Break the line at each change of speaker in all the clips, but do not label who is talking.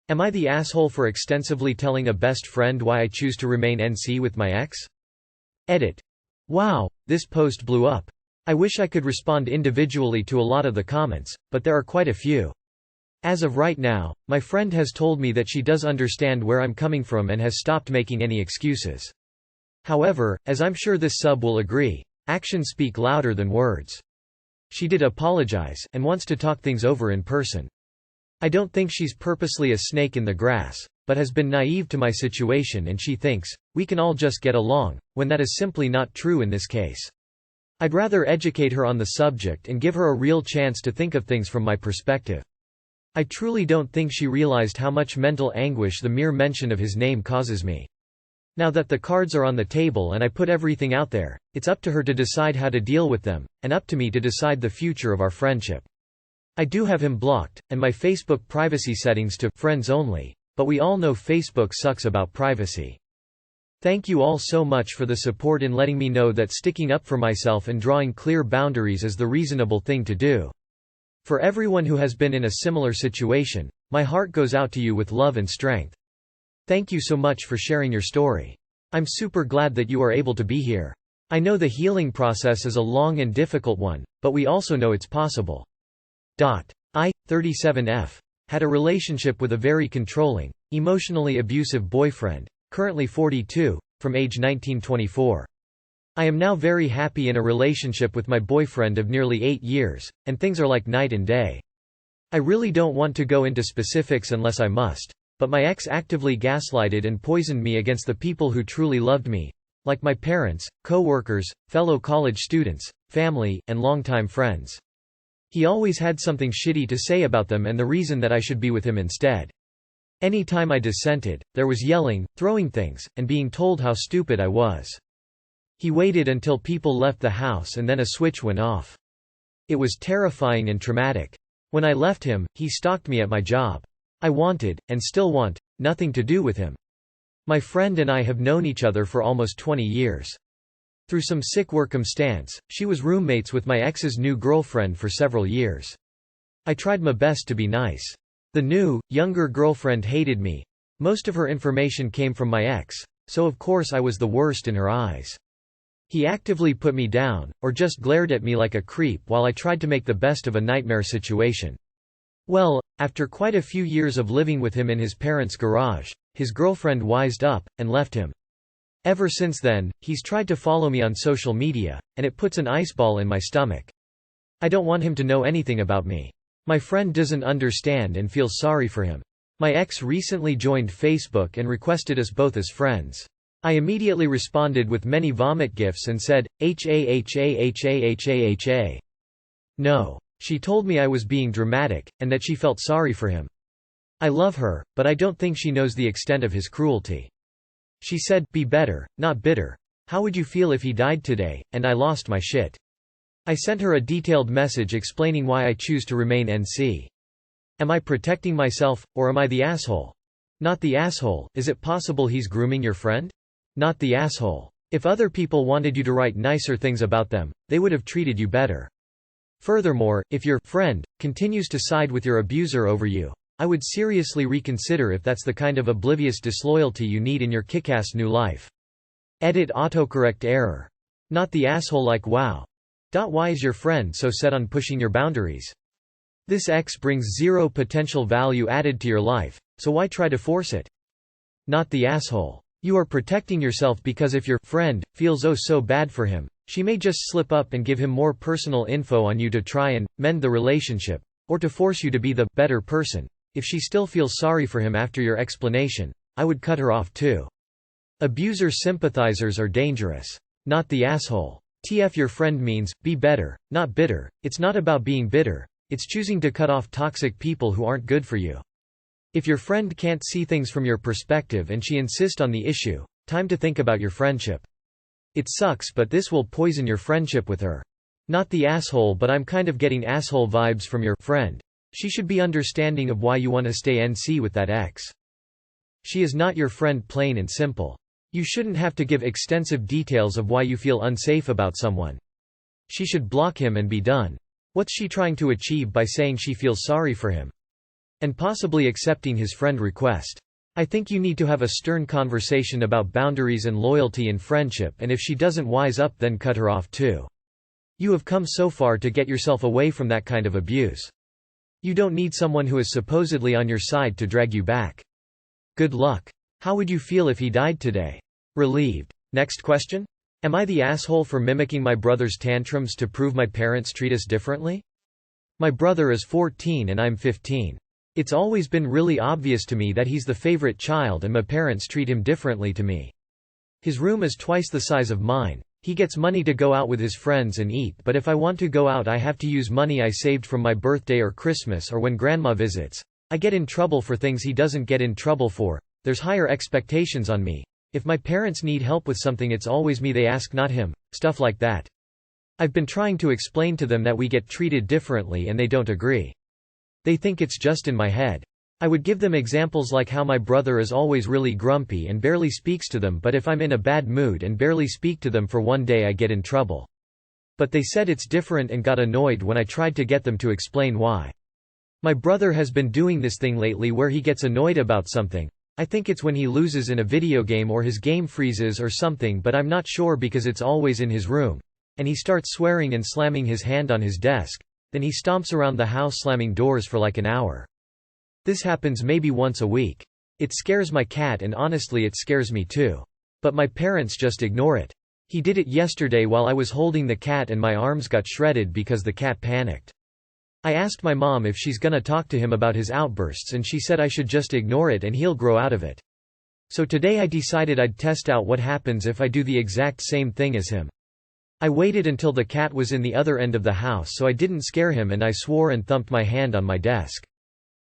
Am I the asshole for extensively telling a best friend why I choose to remain NC with my ex? Edit. Wow, this post blew up. I wish I could respond individually to a lot of the comments, but there are quite a few. As of right now, my friend has told me that she does understand where I'm coming from and has stopped making any excuses. However, as I'm sure this sub will agree, actions speak louder than words. She did apologize, and wants to talk things over in person. I don't think she's purposely a snake in the grass, but has been naive to my situation and she thinks, we can all just get along, when that is simply not true in this case. I'd rather educate her on the subject and give her a real chance to think of things from my perspective. I truly don't think she realized how much mental anguish the mere mention of his name causes me. Now that the cards are on the table and I put everything out there, it's up to her to decide how to deal with them, and up to me to decide the future of our friendship. I do have him blocked, and my Facebook privacy settings to friends only, but we all know Facebook sucks about privacy. Thank you all so much for the support in letting me know that sticking up for myself and drawing clear boundaries is the reasonable thing to do. For everyone who has been in a similar situation, my heart goes out to you with love and strength. Thank you so much for sharing your story. I'm super glad that you are able to be here. I know the healing process is a long and difficult one, but we also know it's possible. I, 37F, had a relationship with a very controlling, emotionally abusive boyfriend, currently 42, from age 19-24. I am now very happy in a relationship with my boyfriend of nearly 8 years, and things are like night and day. I really don't want to go into specifics unless I must, but my ex actively gaslighted and poisoned me against the people who truly loved me, like my parents, co-workers, fellow college students, family, and longtime friends. He always had something shitty to say about them and the reason that I should be with him instead. Any time I dissented, there was yelling, throwing things, and being told how stupid I was. He waited until people left the house and then a switch went off. It was terrifying and traumatic. When I left him, he stalked me at my job. I wanted, and still want, nothing to do with him. My friend and I have known each other for almost 20 years. Through some sick circumstance, she was roommates with my ex's new girlfriend for several years. I tried my best to be nice. The new, younger girlfriend hated me. Most of her information came from my ex, so of course I was the worst in her eyes. He actively put me down, or just glared at me like a creep while I tried to make the best of a nightmare situation. Well, after quite a few years of living with him in his parents' garage, his girlfriend wised up, and left him. Ever since then, he's tried to follow me on social media, and it puts an iceball in my stomach. I don't want him to know anything about me. My friend doesn't understand and feels sorry for him. My ex recently joined Facebook and requested us both as friends. I immediately responded with many vomit gifs and said, "HAHAHAHAHA." No. She told me I was being dramatic, and that she felt sorry for him. I love her, but I don't think she knows the extent of his cruelty. She said, "Be better, not bitter. How would you feel if he died today?" And I lost my shit. I sent her a detailed message explaining why I choose to remain NC. Am I protecting myself, or am I the asshole? Not the asshole. Is it possible he's grooming your friend? Not the asshole. If other people wanted you to write nicer things about them, they would have treated you better. Furthermore, if your friend continues to side with your abuser over you, I would seriously reconsider if that's the kind of oblivious disloyalty you need in your kick-ass new life. Edit autocorrect error. Not the asshole like wow. Why is your friend so set on pushing your boundaries? This ex brings zero potential value added to your life, so why try to force it? Not the asshole. You are protecting yourself because if your friend feels oh so bad for him, she may just slip up and give him more personal info on you to try and mend the relationship, or to force you to be the better person. If she still feels sorry for him after your explanation, I would cut her off too. Abuser sympathizers are dangerous. Not the asshole. TF your friend means, be better, not bitter. It's not about being bitter, it's choosing to cut off toxic people who aren't good for you. If your friend can't see things from your perspective and she insists on the issue, time to think about your friendship. It sucks, but this will poison your friendship with her. Not the asshole, but I'm kind of getting asshole vibes from your friend. She should be understanding of why you want to stay NC with that ex. She is not your friend, plain and simple. You shouldn't have to give extensive details of why you feel unsafe about someone. She should block him and be done. What's she trying to achieve by saying she feels sorry for him? And possibly accepting his friend request. I think you need to have a stern conversation about boundaries and loyalty in friendship, and if she doesn't wise up, then cut her off too. You have come so far to get yourself away from that kind of abuse. You don't need someone who is supposedly on your side to drag you back. Good luck. How would you feel if he died today? Relieved. Next question. Am I the asshole for mimicking my brother's tantrums to prove my parents treat us differently? My brother is 14 and I'm 15. It's always been really obvious to me that he's the favorite child and my parents treat him differently to me. His room is twice the size of mine. He gets money to go out with his friends and eat, but if I want to go out I have to use money I saved from my birthday or Christmas or when grandma visits. I get in trouble for things he doesn't get in trouble for. There's higher expectations on me. If my parents need help with something it's always me they ask, not him. Stuff like that. I've been trying to explain to them that we get treated differently and they don't agree. They think it's just in my head. I would give them examples like how my brother is always really grumpy and barely speaks to them, but if I'm in a bad mood and barely speak to them for one day I get in trouble. But they said it's different and got annoyed when I tried to get them to explain why. My brother has been doing this thing lately where he gets annoyed about something. I think it's when he loses in a video game or his game freezes or something, but I'm not sure because it's always in his room. And he starts swearing and slamming his hand on his desk. Then he stomps around the house slamming doors for like an hour. This happens maybe once a week. It scares my cat and honestly it scares me too. But my parents just ignore it. He did it yesterday while I was holding the cat and my arms got shredded because the cat panicked. I asked my mom if she's gonna talk to him about his outbursts and she said I should just ignore it and he'll grow out of it. So today I decided I'd test out what happens if I do the exact same thing as him. I waited until the cat was in the other end of the house so I didn't scare him and I swore and thumped my hand on my desk.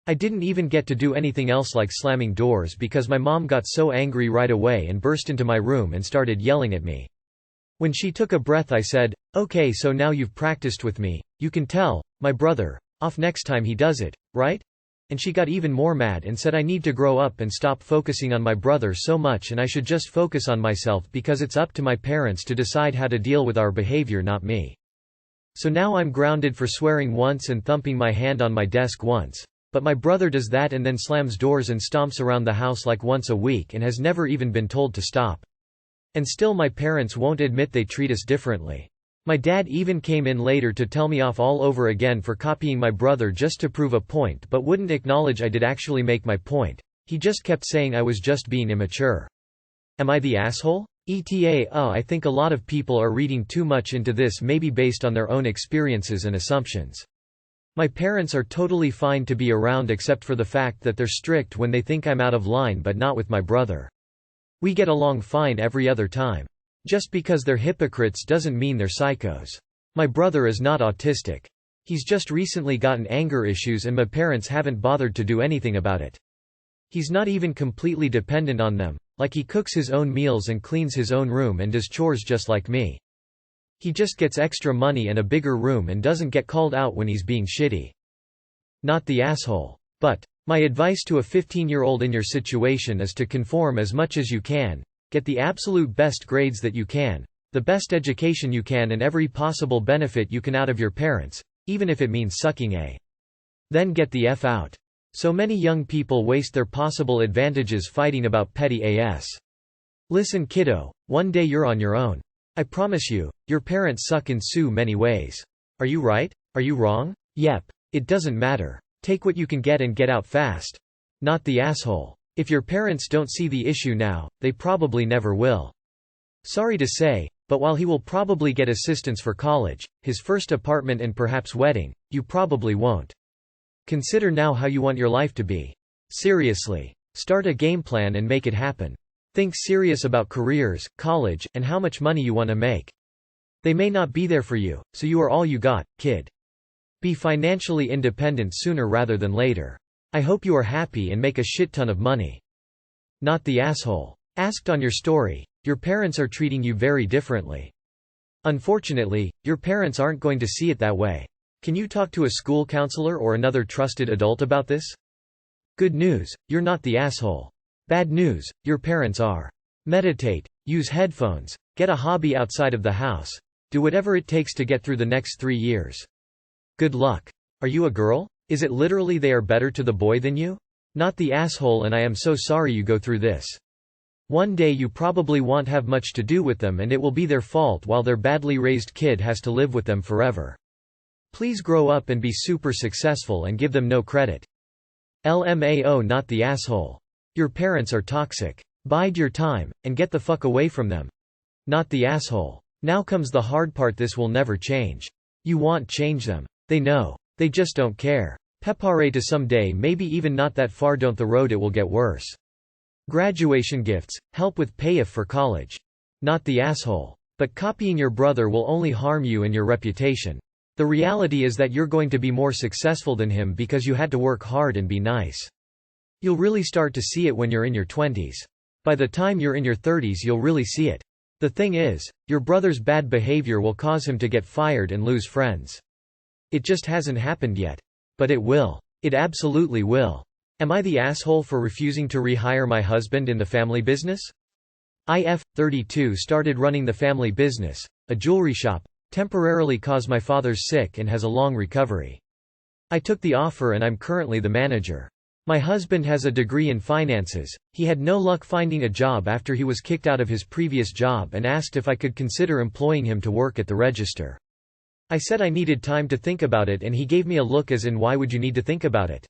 I didn't even get to do anything else like slamming doors because my mom got so angry right away and burst into my room and started yelling at me. When she took a breath I said, "Okay, so now you've practiced with me, you can tell my brother off next time he does it, right?" And she got even more mad and said I need to grow up and stop focusing on my brother so much and I should just focus on myself because it's up to my parents to decide how to deal with our behavior, not me. So now I'm grounded for swearing once and thumping my hand on my desk once. But my brother does that and then slams doors and stomps around the house like once a week and has never even been told to stop. And still my parents won't admit they treat us differently. My dad even came in later to tell me off all over again for copying my brother just to prove a point but wouldn't acknowledge I did actually make my point. He just kept saying I was just being immature. Am I the asshole? I think a lot of people are reading too much into this, maybe based on their own experiences and assumptions. My parents are totally fine to be around except for the fact that they're strict when they think I'm out of line, but not with my brother. We get along fine every other time. Just because they're hypocrites doesn't mean they're psychos. My brother is not autistic. He's just recently gotten anger issues and my parents haven't bothered to do anything about it. He's not even completely dependent on them, like he cooks his own meals and cleans his own room and does chores just like me. He just gets extra money and a bigger room and doesn't get called out when he's being shitty. Not the asshole. But my advice to a 15-year-old in your situation is to conform as much as you can, get the absolute best grades that you can, the best education you can and every possible benefit you can out of your parents, even if it means sucking a. Then get the F out. So many young people waste their possible advantages fighting about petty ass. Listen kiddo, one day you're on your own. I promise you, your parents suck in so many ways. Are you right? Are you wrong? Yep. It doesn't matter. Take what you can get and get out fast. Not the asshole. If your parents don't see the issue now, they probably never will. Sorry to say, but while he will probably get assistance for college, his first apartment and perhaps wedding, you probably won't. Consider now how you want your life to be. Seriously. Start a game plan and make it happen. Think serious about careers, college, and how much money you want to make. They may not be there for you, so you are all you got, kid. Be financially independent sooner rather than later. I hope you are happy and make a shit ton of money. Not the asshole. Asked on your story, your parents are treating you very differently. Unfortunately, your parents aren't going to see it that way. Can you talk to a school counselor or another trusted adult about this? Good news, you're not the asshole. Bad news, your parents are. Meditate, use headphones, get a hobby outside of the house, do whatever it takes to get through the next 3 years. Good luck. Are you a girl? Is it literally they are better to the boy than you? Not the asshole, and I am so sorry you go through this. One day you probably won't have much to do with them and it will be their fault while their badly raised kid has to live with them forever. Please grow up and be super successful and give them no credit. LMAO, not the asshole. Your parents are toxic. Bide your time, and get the fuck away from them. Not the asshole. Now comes the hard part, this will never change. You won't change them. They know. They just don't care. Prepare to someday, maybe even not that far down the road it will get worse. Graduation gifts, help with payoff for college. Not the asshole. But copying your brother will only harm you and your reputation. The reality is that you're going to be more successful than him because you had to work hard and be nice. You'll really start to see it when you're in your 20s. By the time you're in your 30s you'll really see it. The thing is, your brother's bad behavior will cause him to get fired and lose friends. It just hasn't happened yet. But it will. It absolutely will. Am I the asshole for refusing to rehire my husband in the family business? IF 32 started running the family business, a jewelry shop, temporarily caused my father's sick and has a long recovery. I took the offer and I'm currently the manager. My husband has a degree in finances. He had no luck finding a job after he was kicked out of his previous job and asked if I could consider employing him to work at the register. I said I needed time to think about it and he gave me a look as in, why would you need to think about it?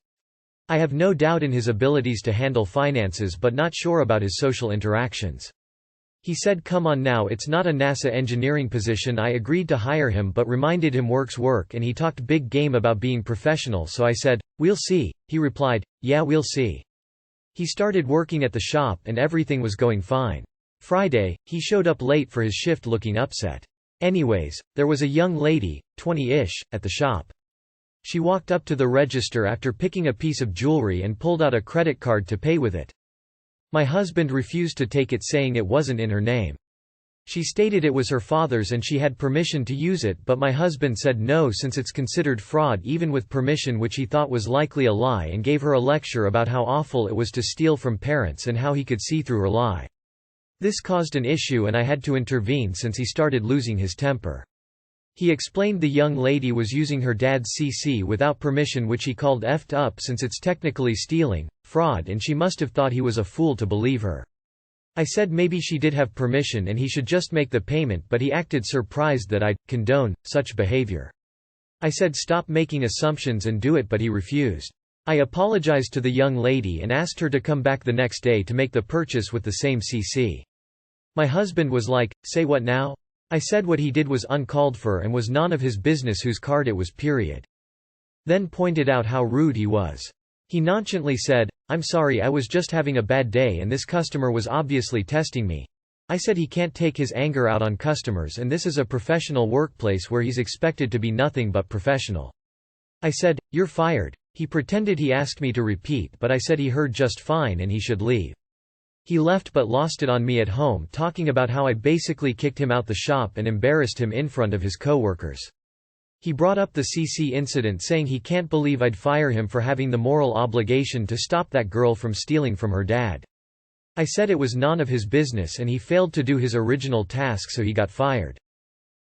I have no doubt in his abilities to handle finances but not sure about his social interactions. He said, come on now, it's not a NASA engineering position. I agreed to hire him but reminded him work's work and he talked big game about being professional, so I said, we'll see. He replied, yeah, we'll see. He started working at the shop and everything was going fine. Friday, he showed up late for his shift looking upset. Anyways, there was a young lady, 20-ish, at the shop. She walked up to the register after picking a piece of jewelry and pulled out a credit card to pay with it. My husband refused to take it, saying it wasn't in her name. She stated it was her father's and she had permission to use it, but my husband said no since it's considered fraud even with permission, which he thought was likely a lie, and gave her a lecture about how awful it was to steal from parents and how he could see through her lie. This caused an issue and I had to intervene since he started losing his temper. He explained the young lady was using her dad's CC without permission, which he called effed up since it's technically stealing, fraud, and she must have thought he was a fool to believe her. I said maybe she did have permission and he should just make the payment, but he acted surprised that I'd condone such behavior. I said stop making assumptions and do it, but he refused. I apologized to the young lady and asked her to come back the next day to make the purchase with the same CC. My husband was like, say what now? I said what he did was uncalled for and was none of his business whose card it was, period. Then pointed out how rude he was. He nonchalantly said, I'm sorry, I was just having a bad day and this customer was obviously testing me. I said he can't take his anger out on customers and this is a professional workplace where he's expected to be nothing but professional. I said, you're fired. He pretended he asked me to repeat, but I said he heard just fine and he should leave. He left but lost it on me at home, talking about how I basically kicked him out the shop and embarrassed him in front of his coworkers. He brought up the CC incident, saying he can't believe I'd fire him for having the moral obligation to stop that girl from stealing from her dad. I said it was none of his business and he failed to do his original task, so he got fired.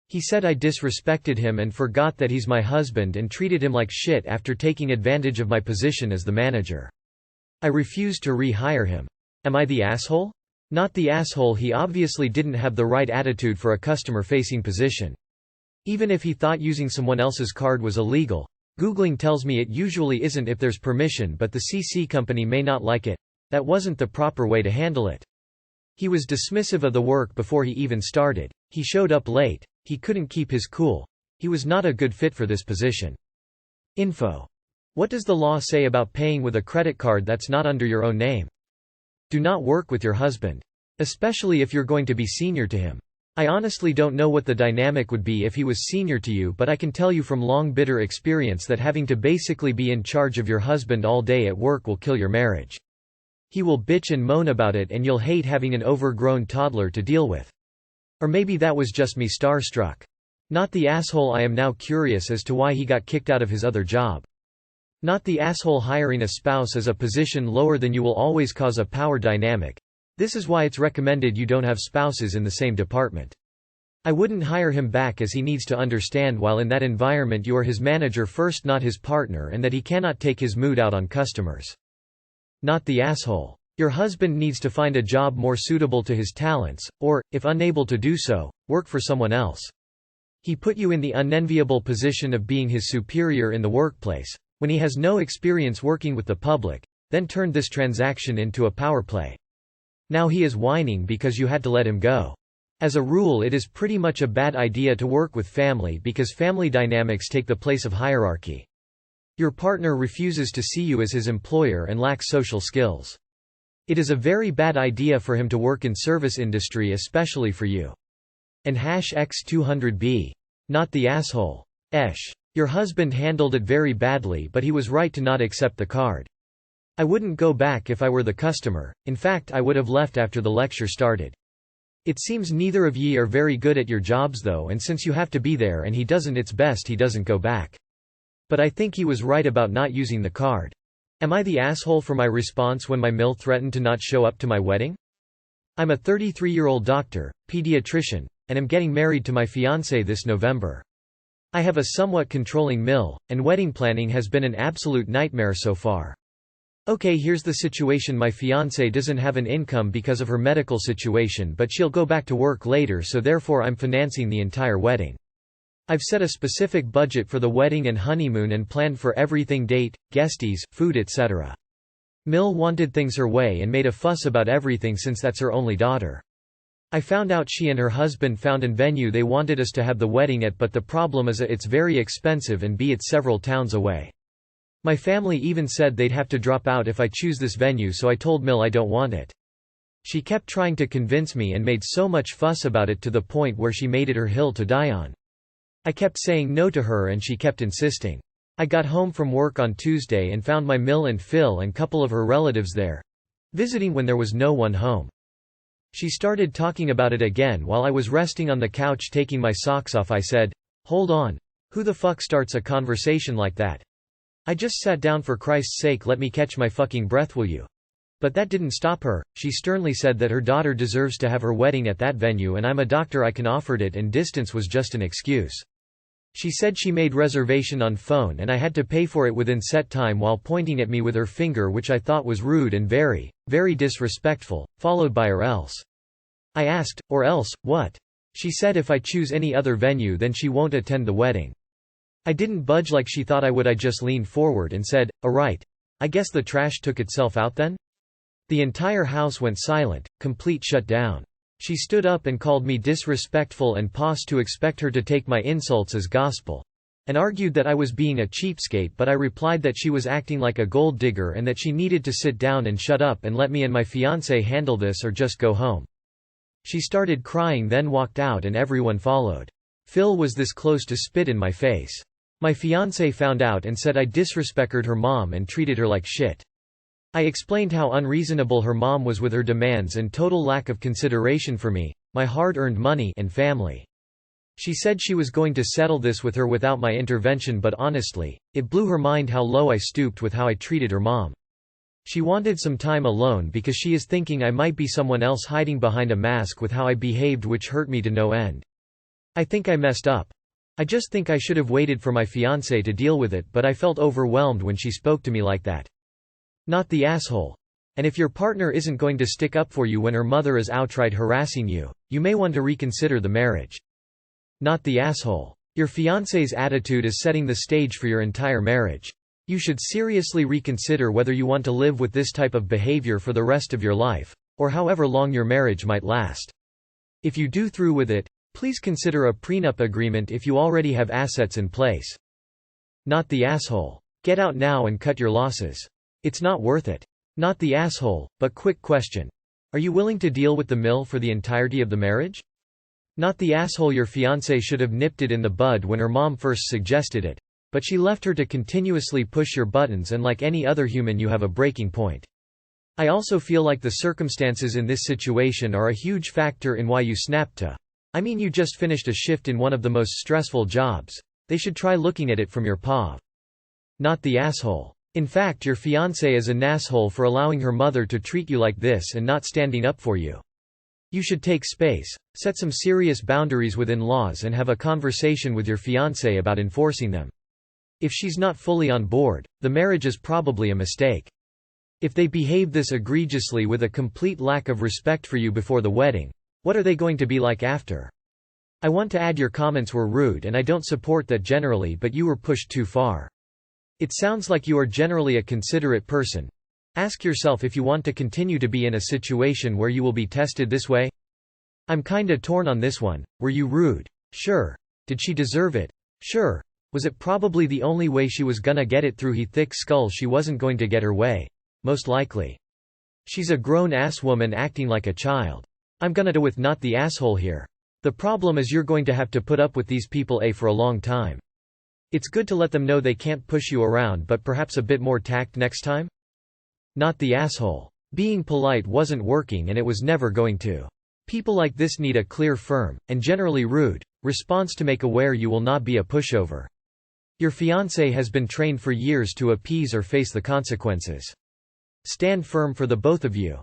He said I disrespected him and forgot that he's my husband and treated him like shit after taking advantage of my position as the manager. I refused to rehire him. Am I the asshole? Not the asshole. He obviously didn't have the right attitude for a customer-facing position. Even if he thought using someone else's card was illegal, Googling tells me it usually isn't if there's permission, but the CC company may not like it. That wasn't the proper way to handle it. He was dismissive of the work before he even started. He showed up late. He couldn't keep his cool. He was not a good fit for this position. Info. What does the law say about paying with a credit card that's not under your own name? Do not work with your husband. Especially if you're going to be senior to him. I honestly don't know what the dynamic would be if he was senior to you, but I can tell you from long bitter experience that having to basically be in charge of your husband all day at work will kill your marriage. He will bitch and moan about it and you'll hate having an overgrown toddler to deal with. Or maybe that was just me starstruck. Not the asshole. I am now curious as to why he got kicked out of his other job. Not the asshole. Hiring a spouse as a position lower than you will always cause a power dynamic. This is why it's recommended you don't have spouses in the same department. I wouldn't hire him back as he needs to understand while in that environment you are his manager first, not his partner, and that he cannot take his mood out on customers. Not the asshole. Your husband needs to find a job more suitable to his talents, or, if unable to do so, work for someone else. He put you in the unenviable position of being his superior in the workplace, when he has no experience working with the public, then turned this transaction into a power play. Now he is whining because you had to let him go. As a rule, it is pretty much a bad idea to work with family because family dynamics take the place of hierarchy. Your partner refuses to see you as his employer and lacks social skills. It is a very bad idea for him to work in service industry, especially for you. And #X200B. Not the asshole. Your husband handled it very badly, but he was right to not accept the card. I wouldn't go back if I were the customer, in fact I would have left after the lecture started. It seems neither of ye are very good at your jobs though, and since you have to be there and he doesn't, it's best he doesn't go back. But I think he was right about not using the card. Am I the asshole for my response when my MIL threatened to not show up to my wedding? I'm a 33-year-old doctor, pediatrician, and am getting married to my fiance this November. I have a somewhat controlling MIL, and wedding planning has been an absolute nightmare so far. Okay, here's the situation. My fiance doesn't have an income because of her medical situation, but she'll go back to work later, so therefore I'm financing the entire wedding. I've set a specific budget for the wedding and honeymoon and planned for everything: date, guesties, food, etc. Mill wanted things her way and made a fuss about everything since that's her only daughter. I found out she and her husband found an venue they wanted us to have the wedding at, but the problem is A, it's very expensive, and B, it's several towns away. My family even said they'd have to drop out if I choose this venue, so I told Mill I don't want it. She kept trying to convince me and made so much fuss about it to the point where she made it her hill to die on. I kept saying no to her and she kept insisting. I got home from work on Tuesday and found my Mill and Phil and couple of her relatives there, visiting when there was no one home. She started talking about it again while I was resting on the couch taking my socks off. I said, "Hold on. Who the fuck starts a conversation like that? I just sat down, for Christ's sake let me catch my fucking breath, will you?" But that didn't stop her. She sternly said that her daughter deserves to have her wedding at that venue and I'm a doctor, I can afford it, and distance was just an excuse. She said she made reservation on phone and I had to pay for it within set time while pointing at me with her finger, which I thought was rude and very, very disrespectful, followed by "or else." I asked, "Or else, what?" She said if I choose any other venue then she won't attend the wedding. I didn't budge like she thought I would. I just leaned forward and said, "Alright. I guess the trash took itself out then?" The entire house went silent, complete shutdown. She stood up and called me disrespectful and paused to expect her to take my insults as gospel, and argued that I was being a cheapskate, but I replied that she was acting like a gold digger and that she needed to sit down and shut up and let me and my fiancé handle this or just go home. She started crying, then walked out and everyone followed. Phil was this close to spit in my face. My fiancé found out and said I disrespected her mom and treated her like shit. I explained how unreasonable her mom was with her demands and total lack of consideration for me, my hard-earned money, and family. She said she was going to settle this with her without my intervention, but honestly, it blew her mind how low I stooped with how I treated her mom. She wanted some time alone because she is thinking I might be someone else hiding behind a mask with how I behaved, which hurt me to no end. I think I messed up. I just think I should have waited for my fiancé to deal with it, but I felt overwhelmed when she spoke to me like that. Not the asshole. And if your partner isn't going to stick up for you when her mother is outright harassing you, you may want to reconsider the marriage. Not the asshole. Your fiancé's attitude is setting the stage for your entire marriage. You should seriously reconsider whether you want to live with this type of behavior for the rest of your life, or however long your marriage might last. If you do through with it, please consider a prenup agreement if you already have assets in place. Not the asshole. Get out now and cut your losses. It's not worth it. Not the asshole, but quick question. Are you willing to deal with the mill for the entirety of the marriage? Not the asshole. Your fiancé should have nipped it in the bud when her mom first suggested it, but she left her to continuously push your buttons, and like any other human you have a breaking point. I also feel like the circumstances in this situation are a huge factor in why you snapped to. I mean, you just finished a shift in one of the most stressful jobs. They should try looking at it from your POV. Not the asshole. In fact, your fiancé is an asshole for allowing her mother to treat you like this and not standing up for you. You should take space, set some serious boundaries with in-laws and have a conversation with your fiancé about enforcing them. If she's not fully on board, the marriage is probably a mistake. If they behave this egregiously with a complete lack of respect for you before the wedding, what are they going to be like after? I want to add your comments were rude and I don't support that generally, but you were pushed too far. It sounds like you are generally a considerate person. Ask yourself if you want to continue to be in a situation where you will be tested this way. I'm kinda torn on this one. Were you rude? Sure. Did she deserve it? Sure. Was it probably the only way she was gonna get it through? He thick skull. She wasn't going to get her way. Most likely. She's a grown-ass woman acting like a child. I'm gonna do with not the asshole here. The problem is you're going to have to put up with these people for a long time. It's good to let them know they can't push you around, but perhaps a bit more tact next time? Not the asshole. Being polite wasn't working and it was never going to. People like this need a clear, firm, and generally rude, response to make aware you will not be a pushover. Your fiancé has been trained for years to appease or face the consequences. Stand firm for the both of you.